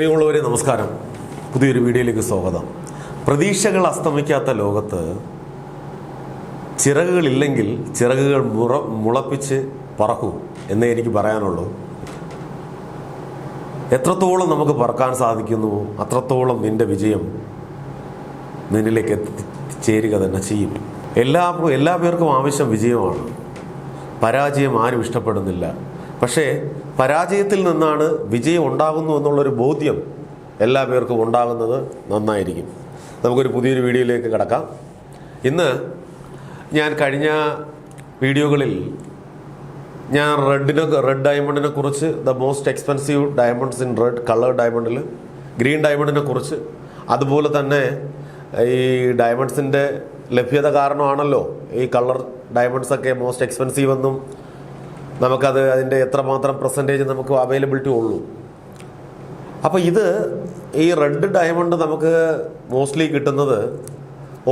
പ്രിയമുള്ളവരെ നമസ്കാരം. പുതിയൊരു വീഡിയോയിലേക്ക് സ്വാഗതം. പ്രതീക്ഷകൾ അസ്തമിക്കാത്ത ലോകത്ത് ചിറകുകളില്ലെങ്കിൽ ചിറകുകൾ മുളപ്പിച്ച് പറക്കൂ എന്നേ എനിക്ക് പറയാനുള്ളൂ. എത്രത്തോളം നമുക്ക് പറക്കാൻ സാധിക്കുന്നു അത്രത്തോളം നിന്റെ വിജയം നിന്നിലേക്ക് എത്തിച്ചേരുക തന്നെ ചെയ്യും. എല്ലാ പേർക്കും ആവശ്യം വിജയമാണ്. പരാജയം ആരും ഇഷ്ടപ്പെടുന്നില്ല. പക്ഷേ പരാജയത്തിൽ നിന്നാണ് വിജയം ഉണ്ടാകുന്നു എന്നുള്ളൊരു ബോധ്യം എല്ലാ പേർക്കും ഉണ്ടാകുന്നത് നന്നായിരിക്കും. നമുക്കൊരു പുതിയൊരു വീഡിയോയിലേക്ക് കിടക്കാം. ഇന്ന് ഞാൻ കഴിഞ്ഞ വീഡിയോകളിൽ ഞാൻ റെഡ് ഡയമണ്ടിനെ കുറിച്ച്, the most expensive diamonds in red colour ഡയമണ്ടിൽ, ഗ്രീൻ ഡയമണ്ടിനെ കുറിച്ച്, അതുപോലെ തന്നെ ഈ ഡയമണ്ട്സിൻ്റെ ലഭ്യത കാരണമാണല്ലോ ഈ കളർ ഡയമണ്ട്സൊക്കെ മോസ്റ്റ് എക്സ്പെൻസീവ് എന്നും അതിൻ്റെ എത്രമാത്രം പെർസെൻറ്റേജ് നമുക്ക് അവൈലബിലിറ്റി ഉള്ളൂ. അപ്പോൾ ഈ റെഡ് ഡയമണ്ട് നമുക്ക് മോസ്റ്റ്ലി കിട്ടുന്നത്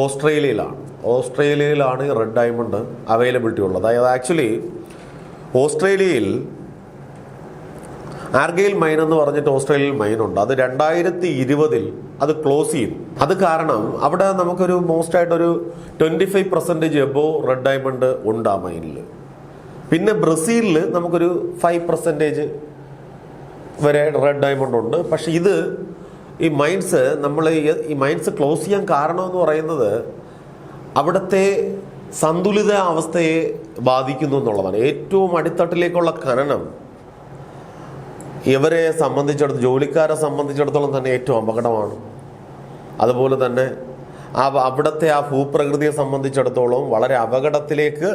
ഓസ്ട്രേലിയയിലാണ് ഈ റെഡ് ഡയമണ്ട് അവൈലബിലിറ്റി ഉള്ളത്. അതായത് ആക്ച്വലി ഓസ്ട്രേലിയയിൽ ആർഗെയിൽ മൈൻ എന്ന് പറഞ്ഞിട്ട് ഓസ്ട്രേലിയയിൽ മൈനുണ്ട്. അത് 2020 അത് ക്ലോസ് ചെയ്തു. അത് കാരണം അവിടെ നമുക്കൊരു മോസ്റ്റായിട്ടൊരു 25% എബോവ് റെഡ് ഡയമണ്ട് ഉണ്ട് ആ മൈനിൽ. പിന്നെ ബ്രസീലിൽ നമുക്കൊരു 5% വരെ റെഡ് ഡയമണ്ട് ഉണ്ട്. പക്ഷെ ഈ മൈൻസ് ക്ലോസ് ചെയ്യാൻ കാരണമെന്ന് പറയുന്നത് അവിടുത്തെ സന്തുലിത അവസ്ഥയെ ബാധിക്കുന്നു എന്നുള്ളതാണ്. ഏറ്റവും അടിത്തട്ടിലേക്കുള്ള ഖനനം ഇവരെ സംബന്ധിച്ചിടത്തോളം, ജോലിക്കാരെ സംബന്ധിച്ചിടത്തോളം തന്നെ ഏറ്റവും അപകടമാണ്. അതുപോലെ തന്നെ അവിടുത്തെ ആ ഭൂപ്രകൃതിയെ സംബന്ധിച്ചിടത്തോളം വളരെ അപകടത്തിലേക്ക്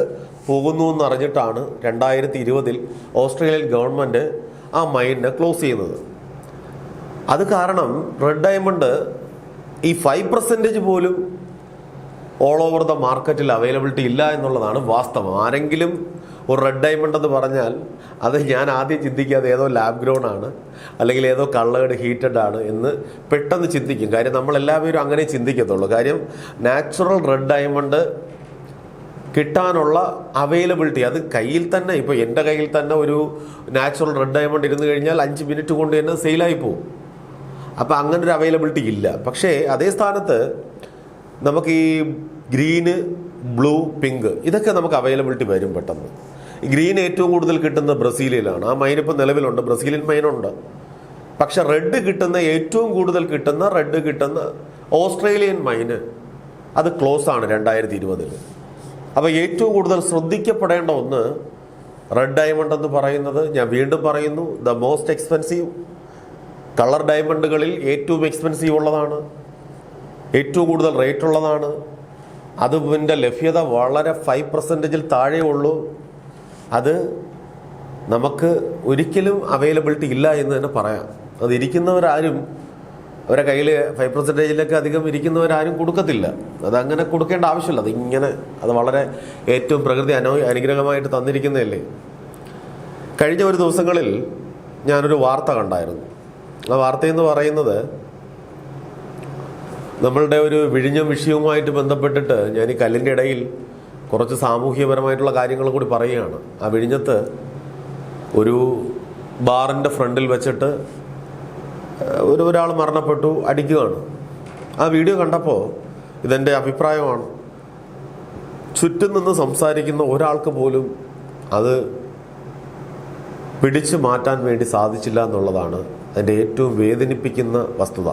പോകുന്നു എന്നറിഞ്ഞിട്ടാണ് 2020 ഓസ്ട്രേലിയൻ ഗവൺമെൻറ് ആ മൈനിനെ ക്ലോസ് ചെയ്യുന്നത്. അത് കാരണം റെഡ് ഡയമണ്ട് ഈ 5% പോലും ഓൾ ഓവർ ദ മാർക്കറ്റിൽ അവൈലബിലിറ്റി ഇല്ല എന്നുള്ളതാണ് വാസ്തവം. ആരെങ്കിലും ഒരു റെഡ് ഡയമണ്ട് എന്ന് പറഞ്ഞാൽ അത് ഞാൻ ആദ്യം ചിന്തിക്കാതെ ഏതോ ലാബ് ഗ്രൗൺ ആണ്, അല്ലെങ്കിൽ ഏതോ കളേർഡ് ഹീറ്റഡ് ആണ് എന്ന് പെട്ടെന്ന് ചിന്തിക്കും. കാര്യം നമ്മളെല്ലാവരും അങ്ങനെ ചിന്തിക്കത്തുള്ളൂ. കാര്യം നാച്ചുറൽ റെഡ് ഡയമണ്ട് കിട്ടാനുള്ള അവൈലബിലിറ്റി അത് കയ്യിൽ തന്നെ, ഇപ്പോൾ എൻ്റെ കയ്യിൽ തന്നെ ഒരു നാച്ചുറൽ റെഡ് ഡയമണ്ട് ഇരുന്ന് കഴിഞ്ഞാൽ 5 മിനിറ്റ് കൊണ്ട് തന്നെ സെയിലായി പോകും. അപ്പോൾ അങ്ങനെ ഒരു അവൈലബിലിറ്റി ഇല്ല. പക്ഷേ അതേ സ്ഥാനത്ത് നമുക്ക് ഈ ഗ്രീന്, ബ്ലൂ, പിങ്ക് ഇതൊക്കെ നമുക്ക് അവൈലബിലിറ്റി വരും പെട്ടെന്ന്. ഗ്രീൻ ഏറ്റവും കൂടുതൽ കിട്ടുന്നത് ബ്രസീലിയയിലാണ്. ആ മൈൻ ഇപ്പോൾ നിലവിലുണ്ട്, ബ്രസീലിയൻ മൈനുണ്ട്. പക്ഷെ ഏറ്റവും കൂടുതൽ കിട്ടുന്ന ഓസ്ട്രേലിയൻ മൈന് അത് ക്ലോസ് ആണ് 2020. അപ്പോൾ ഏറ്റവും കൂടുതൽ ശ്രദ്ധിക്കപ്പെടേണ്ട ഒന്ന് റെഡ് ഡയമണ്ട് എന്ന് പറയുന്നത്, ഞാൻ വീണ്ടും പറയുന്നു, ദ മോസ്റ്റ് എക്സ്പെൻസീവ് കളർ ഡയമണ്ടുകളിൽ ഏറ്റവും എക്സ്പെൻസീവ് ഉള്ളതാണ്, ഏറ്റവും കൂടുതൽ റേറ്റ് ഉള്ളതാണ്. അതിൻ്റെ ലഭ്യത വളരെ 5% താഴെ ഉള്ളൂ. അത് നമുക്ക് ഒരിക്കലും അവൈലബിലിറ്റി ഇല്ല എന്ന് തന്നെ പറയാം. അത് ഇരിക്കുന്നവരാരും അവരുടെ കയ്യിൽ 5%-ലേക്ക് അധികം ഇരിക്കുന്നവരാരും കൊടുക്കത്തില്ല. അതങ്ങനെ കൊടുക്കേണ്ട ആവശ്യമില്ല. അത് വളരെ ഏറ്റവും പ്രകൃതി അനുഗ്രഹമായിട്ട് തന്നിരിക്കുന്നതല്ലേ. കഴിഞ്ഞ ഒരു ദിവസങ്ങളിൽ ഞാനൊരു വാർത്ത കണ്ടായിരുന്നു. ആ വാർത്തയെന്ന് പറയുന്നത്, നമ്മളുടെ ഒരു വിഴിഞ്ഞം വിഷയവുമായിട്ട് ബന്ധപ്പെട്ടിട്ട് ഞാൻ ഈ കല്ലിൻ്റെ ഇടയിൽ കുറച്ച് സാമൂഹ്യപരമായിട്ടുള്ള കാര്യങ്ങൾ കൂടി പറയുകയാണ്. ആ വിഴിഞ്ഞത്ത് ഒരു ബാറിൻ്റെ ഫ്രണ്ടിൽ വെച്ചിട്ട് ഒരാൾ മരണപ്പെട്ടു, അടിക്കുകയാണ്. ആ വീഡിയോ കണ്ടപ്പോൾ ഇതെൻ്റെ അഭിപ്രായമാണ്, ചുറ്റും നിന്ന് സംസാരിക്കുന്ന ഒരാൾക്ക് പോലും അത് പിടിച്ചു മാറ്റാൻ വേണ്ടി സാധിച്ചില്ല എന്നുള്ളതാണ് അതിൻ്റെ ഏറ്റവും വേദനിപ്പിക്കുന്ന വസ്തുത.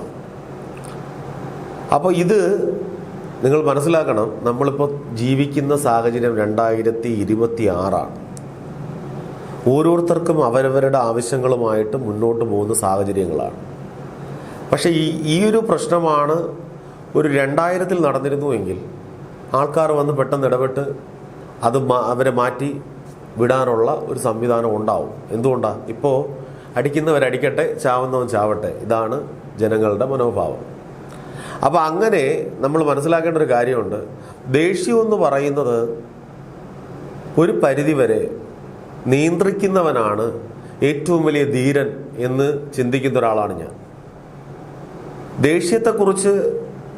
അപ്പോൾ നിങ്ങൾ മനസ്സിലാക്കണം, നമ്മളിപ്പോൾ ജീവിക്കുന്ന സാഹചര്യം 2026 ഓരോരുത്തർക്കും അവരവരുടെ ആവശ്യങ്ങളുമായിട്ട് മുന്നോട്ട് പോകുന്ന സാഹചര്യങ്ങളാണ്. പക്ഷേ ഈ ഒരു പ്രശ്നമാണ് ഒരു 2000-ൽ നടന്നിരുന്നുവെങ്കിൽ ആൾക്കാർ വന്ന് പെട്ടെന്ന് ഇടപെട്ട് അവരെ മാറ്റി വിടാനുള്ള ഒരു സംവിധാനം ഉണ്ടാവും. എന്തുകൊണ്ടാണ്? ഇപ്പോൾ അടിക്കുന്നവരടിക്കട്ടെ, ചാവുന്നവൻ ചാവട്ടെ, ഇതാണ് ജനങ്ങളുടെ മനോഭാവം. അപ്പോൾ അങ്ങനെ നമ്മൾ മനസ്സിലാക്കേണ്ട ഒരു കാര്യമുണ്ട്. ദേഷ്യം എന്ന് പറയുന്നത് ഒരു പരിധിവരെ നിയന്ത്രിക്കുന്നവനാണ് ഏറ്റവും വലിയ ധീരൻ എന്ന് ചിന്തിക്കുന്ന ഒരാളാണ് ഞാൻ. ദേഷ്യത്തെക്കുറിച്ച്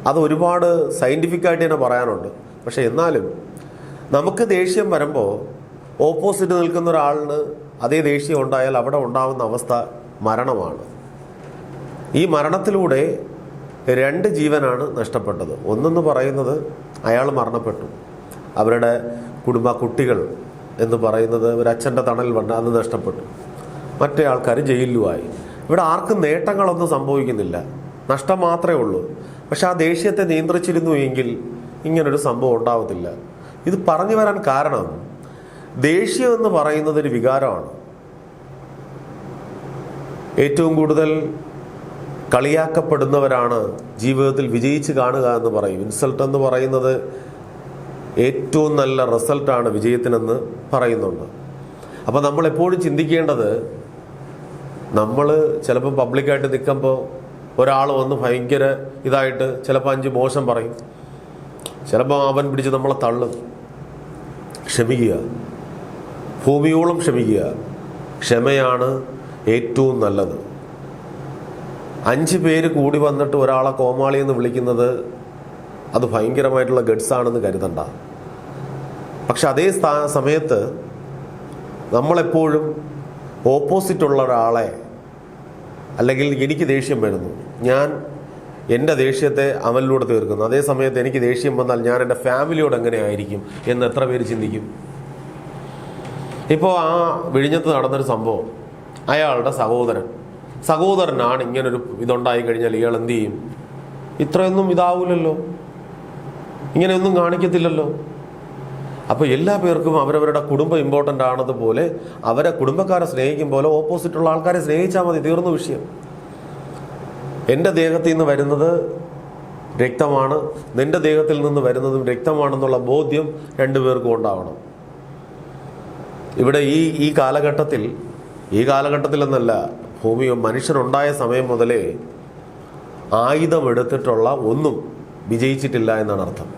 അത് ഒരുപാട് സയൻറ്റിഫിക്കായിട്ട് തന്നെ പറയാനുണ്ട്. പക്ഷെ എന്നാലും നമുക്ക് ദേഷ്യം വരുമ്പോൾ ഓപ്പോസിറ്റ് നിൽക്കുന്ന ഒരാളിന് അതേ ദേഷ്യം ഉണ്ടായാൽ അവിടെ ഉണ്ടാകുന്ന അവസ്ഥ മരണമാണ്. ഈ മരണത്തിലൂടെ 2 ജീവനാണ് നഷ്ടപ്പെട്ടത്. ഒന്നെന്ന് പറയുന്നത് അയാൾ മരണപ്പെട്ടു, അവരുടെ കുട്ടികൾ എന്ന് പറയുന്നത് ഒരു അച്ഛൻ്റെ തണൽ വന്ന് അത് നഷ്ടപ്പെട്ടു, മറ്റേ ആൾക്കാർ ജയിലിലുമായി. ഇവിടെ ആർക്കും നേട്ടങ്ങളൊന്നും സംഭവിക്കുന്നില്ല, നഷ്ടം മാത്രമേ ഉള്ളൂ. പക്ഷെ ആ ദേഷ്യത്തെ നിയന്ത്രിച്ചിരുന്നു എങ്കിൽ ഇങ്ങനൊരു സംഭവം ഉണ്ടാവത്തില്ല. ഇത് പറഞ്ഞു വരാൻ കാരണം, ദേഷ്യം എന്ന് പറയുന്നത് ഒരു വികാരമാണ്. ഏറ്റവും കൂടുതൽ കളിയാക്കപ്പെടുന്നവരാണ് ജീവിതത്തിൽ വിജയിച്ച് കാണുക എന്ന് പറയും. ഇൻസൾട്ട് എന്ന് പറയുന്നത് ഏറ്റവും നല്ല റിസൾട്ടാണ് വിജയത്തിനെന്ന് പറയുന്നുണ്ട്. അപ്പോൾ നമ്മൾ എപ്പോഴും ചിന്തിക്കേണ്ടത്, നമ്മൾ ചിലപ്പോൾ പബ്ലിക്കായിട്ട് നിൽക്കുമ്പോൾ ഒരാൾ വന്ന് ഭയങ്കര ഇതായിട്ട് ചിലപ്പോൾ 5 മോശം പറയും, ചിലപ്പോൾ അവൻ പിടിച്ച് നമ്മളെ തള്ളും. ക്ഷമിക്കുക, ഭൂമിയോളം ക്ഷമിക്കുക. ക്ഷമയാണ് ഏറ്റവും നല്ലത്. 5 പേര് കൂടി വന്നിട്ട് ഒരാളെ കോമാളി എന്ന് വിളിക്കുന്നത് അത് ഭയങ്കരമായിട്ടുള്ള ഗഡ്സാണെന്ന് കരുതണ്ട. പക്ഷെ അതേ സമയത്ത് നമ്മളെപ്പോഴും ഓപ്പോസിറ്റുള്ള ഒരാളെ, അല്ലെങ്കിൽ എനിക്ക് ദേഷ്യം വരുന്നു, ഞാൻ എൻ്റെ ദേഷ്യത്തെ അവനിലൂടെ തീർക്കുന്നു, അതേ സമയത്ത് എനിക്ക് ദേഷ്യം വന്നാൽ ഞാൻ എൻ്റെ ഫാമിലിയോട് എങ്ങനെ ആയിരിക്കും എന്ന് എത്ര പേര് ചിന്തിക്കും? ഇപ്പോൾ ആ വിഴിഞ്ഞത്ത് നടന്നൊരു സംഭവം, അയാളുടെ സഹോദരനാണ് ഇങ്ങനൊരു ഇതുണ്ടായി കഴിഞ്ഞാൽ ഇയാൾ എന്ത് ചെയ്യും? ഇത്രയൊന്നും ഇതാവൂലല്ലോ, ഇങ്ങനെയൊന്നും കാണിക്കത്തില്ലല്ലോ. അപ്പോൾ എല്ലാ പേർക്കും അവരവരുടെ കുടുംബം ഇമ്പോർട്ടൻ്റ് ആണതുപോലെ അവരെ കുടുംബക്കാരെ സ്നേഹിക്കും പോലെ ഓപ്പോസിറ്റുള്ള ആൾക്കാരെ സ്നേഹിച്ചാൽ മതി, തീർന്ന വിഷയം. എൻ്റെ ദേഹത്തിൽ നിന്ന് വരുന്നത് രക്തമാണ്, നിൻ്റെ ദേഹത്തിൽ നിന്ന് വരുന്നതും രക്തമാണെന്നുള്ള ബോധ്യം 2 പേർക്കും ഉണ്ടാവണം. ഇവിടെ ഈ കാലഘട്ടത്തിൽ എന്നല്ല, മനുഷ്യനുണ്ടായ സമയം മുതലേ ആയുധമെടുത്തിട്ടുള്ള ഒന്നും വിജയിച്ചിട്ടില്ല എന്നാണ് അർത്ഥം.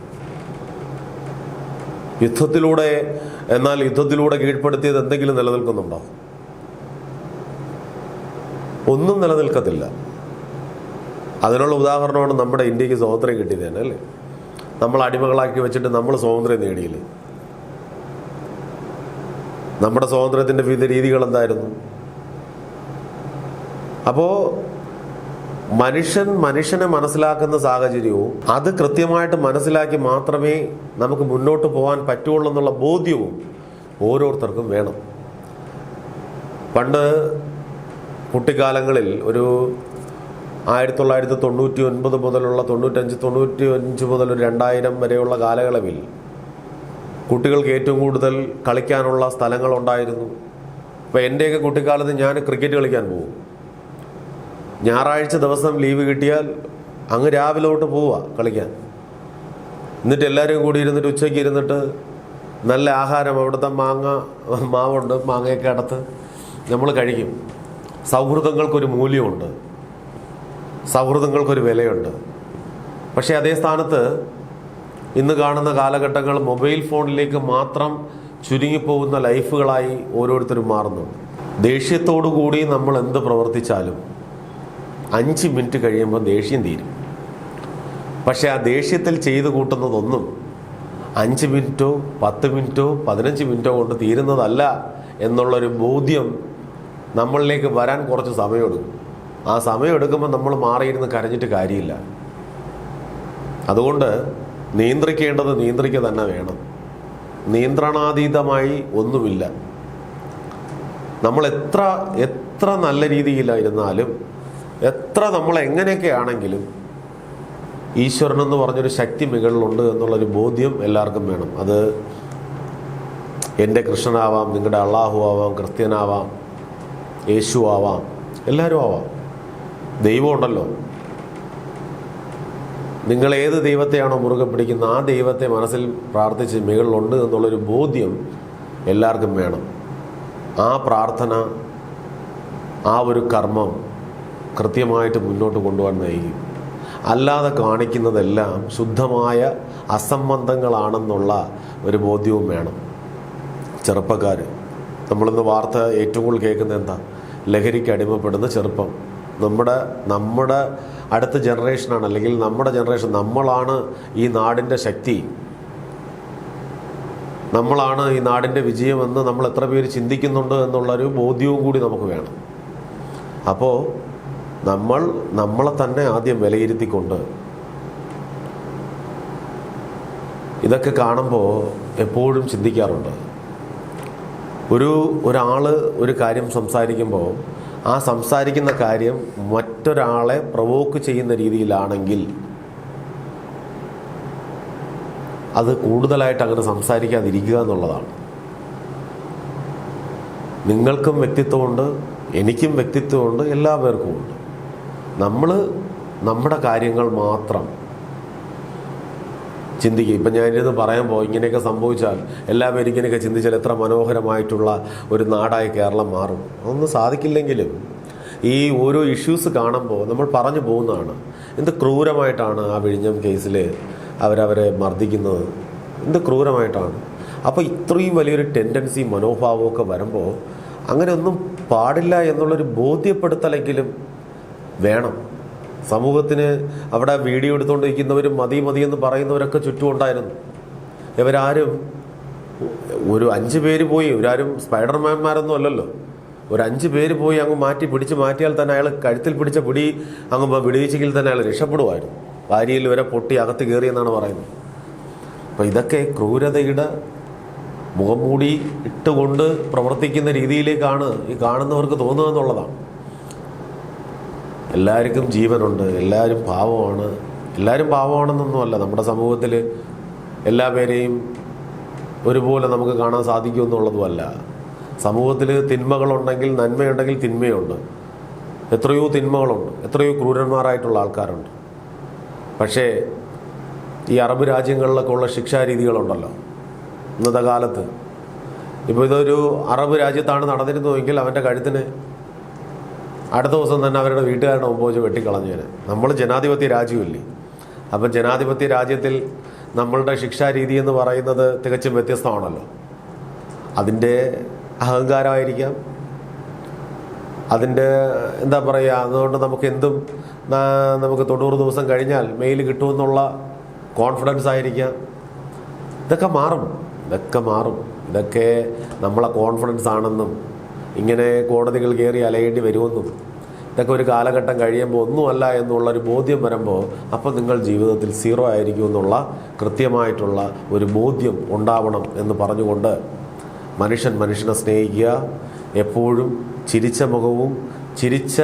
യുദ്ധത്തിലൂടെ കീഴ്പ്പെടുത്തിയത് എന്തെങ്കിലും നിലനിൽക്കുന്നുണ്ടോ? ഒന്നും നിലനിൽക്കത്തില്ല. അതിനുള്ള ഉദാഹരണമാണ് നമ്മുടെ ഇന്ത്യക്ക് സ്വാതന്ത്ര്യം കിട്ടിയത് തന്നെ, അല്ലേ? നമ്മൾ അടിമകളാക്കി വെച്ചിട്ട് നമ്മൾ സ്വാതന്ത്ര്യം നേടിയില്ലേ? നമ്മുടെ സ്വാതന്ത്ര്യത്തിൻ്റെ വിവിധ രീതികൾ എന്തായിരുന്നു? അപ്പോൾ മനുഷ്യനെ മനസ്സിലാക്കുന്ന സാഹചര്യവും അത് കൃത്യമായിട്ട് മനസ്സിലാക്കി മാത്രമേ നമുക്ക് മുന്നോട്ട് പോകാൻ പറ്റുള്ളൂ എന്നുള്ള ബോധ്യവും ഓരോരുത്തർക്കും വേണം. പണ്ട് കുട്ടിക്കാലങ്ങളിൽ ഒരു 1999 മുതലുള്ള 95 മുതൽ ഒരു 2000 വരെയുള്ള കാലയളവിൽ കുട്ടികൾക്ക് ഏറ്റവും കൂടുതൽ കളിക്കാനുള്ള സ്ഥലങ്ങളുണ്ടായിരുന്നു. ഇപ്പോൾ എൻ്റെയൊക്കെ കുട്ടിക്കാലത്ത് ഞാൻ ക്രിക്കറ്റ് കളിക്കാൻ പോകും. ഞായറാഴ്ച ദിവസം ലീവ് കിട്ടിയാൽ അങ്ങ് രാവിലെ തൊട്ട് പോവുക കളിക്കാൻ. എന്നിട്ട് എല്ലാവരും കൂടി ഇരുന്നിട്ട് ഉച്ചയ്ക്ക് ഇരുന്നിട്ട് നല്ല ആഹാരം, അവിടുത്തെ മാവുണ്ട്, മാങ്ങയൊക്കെ അടത്ത് നമ്മൾ കഴിക്കും. സൗഹൃദങ്ങൾക്കൊരു മൂല്യമുണ്ട്, സൗഹൃദങ്ങൾക്കൊരു വിലയുണ്ട്. പക്ഷേ അതേ സ്ഥാനത്ത് ഇന്ന് കാണുന്ന കാലഘട്ടങ്ങൾ മൊബൈൽ ഫോണിലേക്ക് മാത്രം ചുരുങ്ങിപ്പോകുന്ന ലൈഫുകളായി ഓരോരുത്തരും മാറുന്നുണ്ട്. ദേഷ്യത്തോടു കൂടി നമ്മൾ എന്ത് പ്രവർത്തിച്ചാലും 5 മിനിറ്റ് കഴിയുമ്പോൾ ദേഷ്യം തീരും. പക്ഷെ ആ ദേഷ്യത്തിൽ ചെയ്തു കൂട്ടുന്നതൊന്നും 5 മിനിറ്റോ 10 മിനിറ്റോ 15 മിനിറ്റോ കൊണ്ട് തീരുന്നതല്ല എന്നുള്ളൊരു ബോധ്യം നമ്മളിലേക്ക് വരാൻ കുറച്ച് സമയമെടുക്കും. ആ സമയമെടുക്കുമ്പോൾ നമ്മൾ മാറിയിരുന്ന് കരഞ്ഞിട്ട് കാര്യമില്ല. അതുകൊണ്ട് നിയന്ത്രിക്കേണ്ടത് നിയന്ത്രിക്കുക തന്നെ വേണം. നിയന്ത്രണാതീതമായി ഒന്നുമില്ല. നമ്മൾ എത്ര നല്ല രീതിയിലായിരുന്നാലും, എത്ര നമ്മൾ എങ്ങനെയൊക്കെ ആണെങ്കിലും ഈശ്വരനെന്ന് പറഞ്ഞൊരു ശക്തി മുകളിലുണ്ട് എന്നുള്ളൊരു ബോധ്യം എല്ലാവർക്കും വേണം. അത് എൻ്റെ കൃഷ്ണനാവാം, നിങ്ങളുടെ അള്ളാഹു ആവാം, ക്രിസ്ത്യനാവാം, യേശു ആവാം, എല്ലാവരും ആവാം. ദൈവം ഉണ്ടല്ലോ. നിങ്ങൾ ഏത് ദൈവത്തെയാണോ മുറുകെ പിടിക്കുന്ന ആ ദൈവത്തെ മനസ്സിൽ പ്രാർത്ഥിച്ച് മുകളിലുണ്ട് എന്നുള്ളൊരു ബോധ്യം എല്ലാവർക്കും വേണം. ആ പ്രാർത്ഥന, ആ ഒരു കർമ്മം കൃത്യമായിട്ട് മുന്നോട്ട് കൊണ്ടുപോകാൻ നയിക്കും. അല്ലാതെ കാണിക്കുന്നതെല്ലാം ശുദ്ധമായ അസംബന്ധങ്ങളാണെന്നുള്ള ഒരു ബോധ്യവും വേണം. ചെറുപ്പക്കാർ, നമ്മളിന്ന് വാർത്ത ഏറ്റവും കൂടുതൽ കേൾക്കുന്നത് എന്താ? ലഹരിക്ക് അടിമപ്പെടുന്ന ചെറുപ്പം. നമ്മുടെ അടുത്ത ജനറേഷനാണ്, അല്ലെങ്കിൽ നമ്മുടെ ജനറേഷൻ, നമ്മളാണ് ഈ നാടിൻ്റെ ശക്തി, നമ്മളാണ് ഈ നാടിൻ്റെ വിജയമെന്ന് നമ്മൾ എത്ര പേര് ചിന്തിക്കുന്നുണ്ട് എന്നുള്ളൊരു ബോധ്യവും കൂടി നമുക്ക് വേണം. അപ്പോൾ നമ്മളെ തന്നെ ആദ്യം വിലയിരുത്തിക്കൊണ്ട് ഇതൊക്കെ കാണുമ്പോൾ എപ്പോഴും ചിന്തിക്കാറുണ്ട്. ഒരാൾ ഒരു കാര്യം സംസാരിക്കുമ്പോൾ ആ സംസാരിക്കുന്ന കാര്യം മറ്റൊരാളെ പ്രൊവോക്ക് ചെയ്യുന്ന രീതിയിലാണെങ്കിൽ അത് കൂടുതലായിട്ട് അങ്ങനെ സംസാരിക്കാതിരിക്കുക എന്നുള്ളതാണ്. നിങ്ങൾക്കും വ്യക്തിത്വമുണ്ട്, എനിക്കും വ്യക്തിത്വമുണ്ട്, എല്ലാ പേർക്കും ഉണ്ട്. നമ്മൾ നമ്മുടെ കാര്യങ്ങൾ മാത്രം ചിന്തിക്കുക. ഇപ്പം ഞാനിത് പറയുമ്പോൾ ഇങ്ങനെയൊക്കെ സംഭവിച്ചാൽ എല്ലാവരും ഇങ്ങനെയൊക്കെ ചിന്തിച്ചാൽ എത്ര മനോഹരമായിട്ടുള്ള ഒരു നാടായി കേരളം മാറും. അതൊന്നും സാധിക്കില്ലെങ്കിലും ഈ ഓരോ ഇഷ്യൂസ് കാണുമ്പോൾ നമ്മൾ പറഞ്ഞു പോകുന്നതാണ്, എന്ത് ക്രൂരമായിട്ടാണ് ആ വിഴിഞ്ഞം കേസിൽ അവരവരെ മർദ്ദിക്കുന്നത്, എന്ത് ക്രൂരമായിട്ടാണ്. അപ്പോൾ ഇത്രയും വലിയൊരു ടെൻഡൻസി മനോഭാവമൊക്കെ വരുമ്പോൾ അങ്ങനെ ഒന്നും പാടില്ല എന്നുള്ളൊരു ബോധ്യപ്പെടുത്തലെങ്കിലും വേണം സമൂഹത്തിന്. അവിടെ വീഡിയോ എടുത്തുകൊണ്ടിരിക്കുന്നവരും മതി എന്ന് പറയുന്നവരൊക്കെ ചുറ്റുമുണ്ടായിരുന്നു. ഇവരാരും ഒരു 5 പേര് പോയി, ഇവരാരും സ്പൈഡർമാൻമാരൊന്നും അല്ലല്ലോ. ഒരു 5 പേര് പോയി അങ്ങ് പിടിച്ച് മാറ്റിയാൽ തന്നെ അയാൾ കഴുത്തിൽ പിടിച്ച പിടി അങ്ങ് വിടുവിച്ചെങ്കിൽ തന്നെ അയാൾ രക്ഷപ്പെടുമായിരുന്നു. ഭാര്യയിൽ വരെ പൊട്ടി അകത്ത് കയറിയെന്നാണ് പറയുന്നത്. അപ്പോൾ ഇതൊക്കെ ക്രൂരതയുടെ മുഖംമൂടി ഇട്ടുകൊണ്ട് പ്രവർത്തിക്കുന്ന രീതിയിലേക്കാണ് ഈ കാണുന്നവർക്ക് തോന്നുക എന്നുള്ളതാണ്. എല്ലാവർക്കും ജീവനുണ്ട്, എല്ലാവരും പാവമാണ്. എല്ലാവരും പാവമാണെന്നൊന്നുമല്ല, നമ്മുടെ സമൂഹത്തിൽ എല്ലാ പേരെയും ഒരുപോലെ നമുക്ക് കാണാൻ സാധിക്കുമെന്നുള്ളതുമല്ല. സമൂഹത്തിൽ തിന്മകളുണ്ടെങ്കിൽ നന്മയുണ്ടെങ്കിൽ തിന്മയുണ്ട്. എത്രയോ തിന്മകളുണ്ട്, എത്രയോ ക്രൂരന്മാരായിട്ടുള്ള ആൾക്കാരുണ്ട്. പക്ഷേ ഈ അറബ് രാജ്യങ്ങളിലൊക്കെ ഉള്ള ശിക്ഷാരീതികളുണ്ടല്ലോ ഇന്നത്തെ കാലത്ത്. ഇപ്പോൾ ഇതൊരു അറബ് രാജ്യത്താണ് നടന്നിരുന്നതെങ്കിൽ അവൻ്റെ കഴുത്തിന് അടുത്ത ദിവസം തന്നെ അവരുടെ വീട്ടുകാരുടെ മുമ്പ് വെച്ച് വെട്ടിക്കളഞ്ഞേനെ. നമ്മൾ ജനാധിപത്യ രാജ്യമില്ലേ. അപ്പം ജനാധിപത്യ രാജ്യത്തിൽ നമ്മളുടെ ശിക്ഷാരീതി എന്ന് പറയുന്നത് തികച്ചും വ്യത്യസ്തമാണല്ലോ. അതിൻ്റെ അഹങ്കാരമായിരിക്കാം, അതിൻ്റെ എന്താ പറയുക, അതുകൊണ്ട് നമുക്ക് 90 ദിവസം കഴിഞ്ഞാൽ മെയിൽ കിട്ടുമെന്നുള്ള കോൺഫിഡൻസ് ആയിരിക്കാം. ഇതൊക്കെ മാറും. ഇതൊക്കെ നമ്മളെ കോൺഫിഡൻസ് ആണെന്നും ഇങ്ങനെ കോടതികൾ കയറി അലയേണ്ടി വരുമെന്നും ഇതൊക്കെ ഒരു കാലഘട്ടം കഴിയുമ്പോൾ ഒന്നുമല്ല എന്നുള്ളൊരു ബോധ്യം വരുമ്പോൾ അപ്പം നിങ്ങൾ ജീവിതത്തിൽ 0 ആയിരിക്കും എന്നുള്ള കൃത്യമായിട്ടുള്ള ഒരു ബോധ്യം ഉണ്ടാവണം എന്ന് പറഞ്ഞുകൊണ്ട് മനുഷ്യനെ സ്നേഹിക്കുക. എപ്പോഴും ചിരിച്ച മുഖവും ചിരിച്ച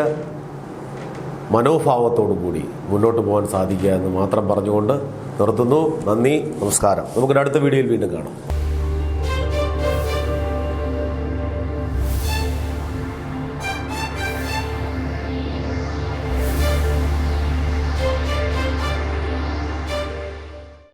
മനോഭാവത്തോടു കൂടി മുന്നോട്ട് പോകാൻ സാധിക്കുക എന്ന് മാത്രം പറഞ്ഞുകൊണ്ട് നിർത്തുന്നു. നന്ദി, നമസ്കാരം. നമുക്കൊരു അടുത്ത വീഡിയോയിൽ വീണ്ടും കാണാം.